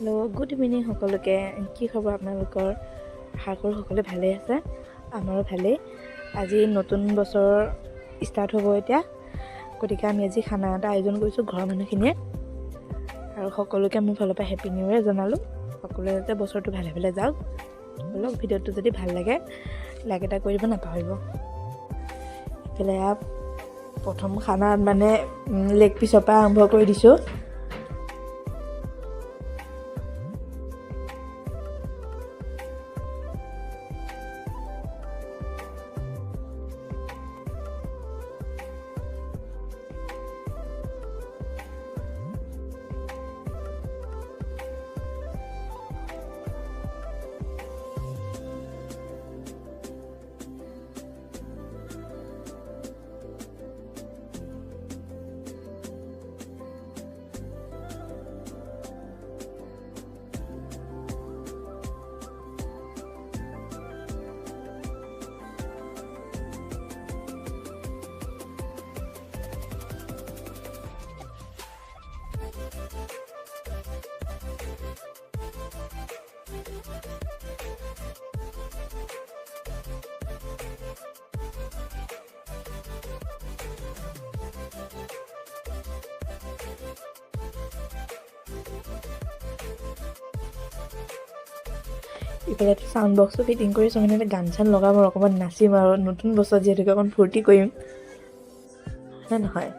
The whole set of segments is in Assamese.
हेलो गुड इवनिंग সকলোকে কি খবৰ আপোনালোকৰ আশা কৰোঁ সকলোৱে ভালে আছে আমাৰো ভালে আজি নতুন বছৰ ষ্টাৰ্ট হ'ব এতিয়া গতিকে আমি আজি খানা এটা আয়োজন কৰিছো ঘৰৰ মানুহখিনিয়ে আৰু সকলোকে মোৰ ফালৰ পৰা হেপী নিউ ইয়াৰ জনালো সকলোৱে যাতে বছৰটো ভালে ভালে যাওক ব্লগ ভিডিঅ'টো যদি ভাল লাগে লাইক এটা কৰিব নাপাহৰিব এফালে প্ৰথম খানা মানে লেগ পিছৰ পৰা আৰম্ভ কৰি দিছো ইফালে সাউন্ড বক্সটো ফিটিং কৰিছো মানে গান চান লগাম আৰু অকমান নাচিম আৰু নতুন বছৰ যেহেতু অকণ ফূৰ্তি কৰিম না নহয়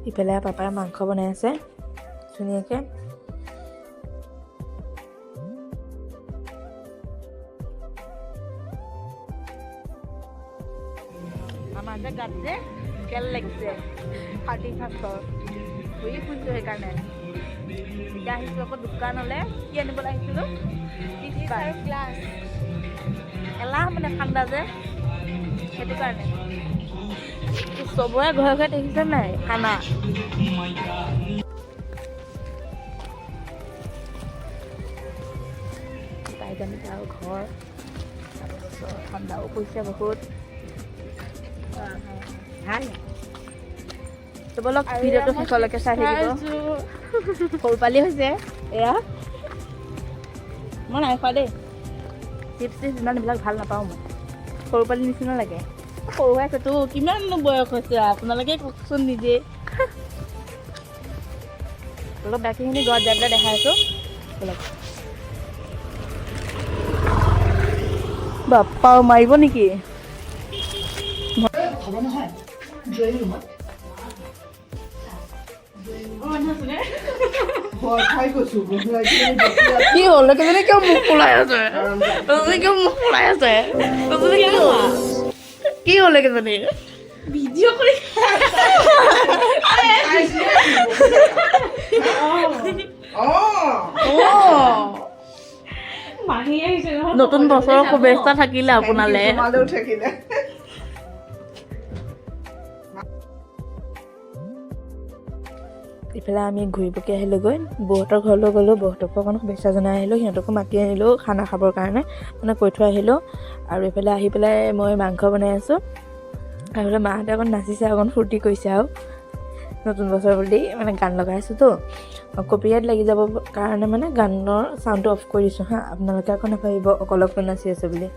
ইফালে পাপাই মাংস বনাই আছে ধুনীয়াকৈ আমাদেৰ গাছে তেল লাগছে 31st বুঝি ফুলছো সেইকাৰণে এতিয়া আহিছো আকৌ দোকানলৈ কি আনিবলৈ আহিছিলো গ্লাছ এলাহ মানে ঠাণ্ডা যে সেইটো কাৰণে চবৰে ঘৰে ঘৰে দেখিছে নাই খানা টাইজানি আৰু ঘৰ তাৰপিছত ঠাণ্ডাও পৰিছে বহুত বলক ভিডিঅ'টো শেষলৈকে চাই থাকিব সৰু পালি হৈছে এয়া মই নাই খোৱা দেই চিপছ ইমান এইবিলাক ভাল নাপাওঁ মই সৰু পালি নিচিনা লাগে সৰু হৈ আছেতো কিমান বয়স হৈছে আপোনালোকে কওকচোন নিজে অলপ বাকীখিনি ঘৰত যাই পেলাই দেখাই আছোঁ বলক বাপ্পা মাৰিব নেকি কি হ'ল কেজনী কিয় মুখ ফুলাই আছে কিয় মুখ ফুলাই আছে কি হ'ল কেজনী ভিডিঅ' কৰি নতুন বছৰৰ শুভেচ্ছা থাকিলে আপোনালে ইফালে আমি ঘূৰি পকি আহিলোগৈ বৌহঁতৰ ঘৰলৈ গ'লোঁ বৌহঁতকো অকণ শুভেচ্ছা জনাই আহিলোঁ সিহঁতকো মাতি আনিলোঁ খানা খাবৰ কাৰণে মানে কৈ থৈ আহিলোঁ আৰু এইফালে আহি পেলাই মই মাংস বনাই আছোঁ আৰু এইফালে মাহঁতে অকণ নাচিছে অকণ ফূৰ্তি কৰিছে আৰু নতুন বছৰ বুলি মানে গান লগাই আছোঁতো কপিৰাইট লাগি যাব কাৰণে মানে গানৰ চাউণ্ডটো অফ কৰি দিছোঁ হা আপোনালোকে আকৌ নাভাবিব অকল অকল নাচি আছে বুলি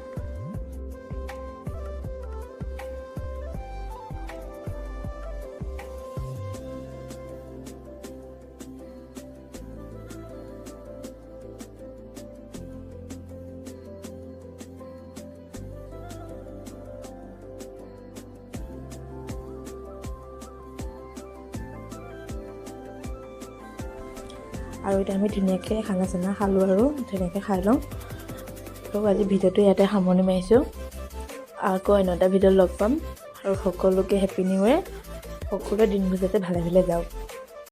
আৰু এতিয়া আমি ধুনীয়াকৈ খানা চানা খালোঁ আৰু ধুনীয়াকৈ খাই লওঁ তো আজি ভিডিঅ'টো ইয়াতে সামৰণি মাৰিছোঁ আকৌ অন্য এটা ভিডিঅ'ত লগ পাম আৰু সকলোকে হেপী নিউ ইয়েৰ সকলোৱে দিনবোৰ যাতে ভালে ভালে যাওক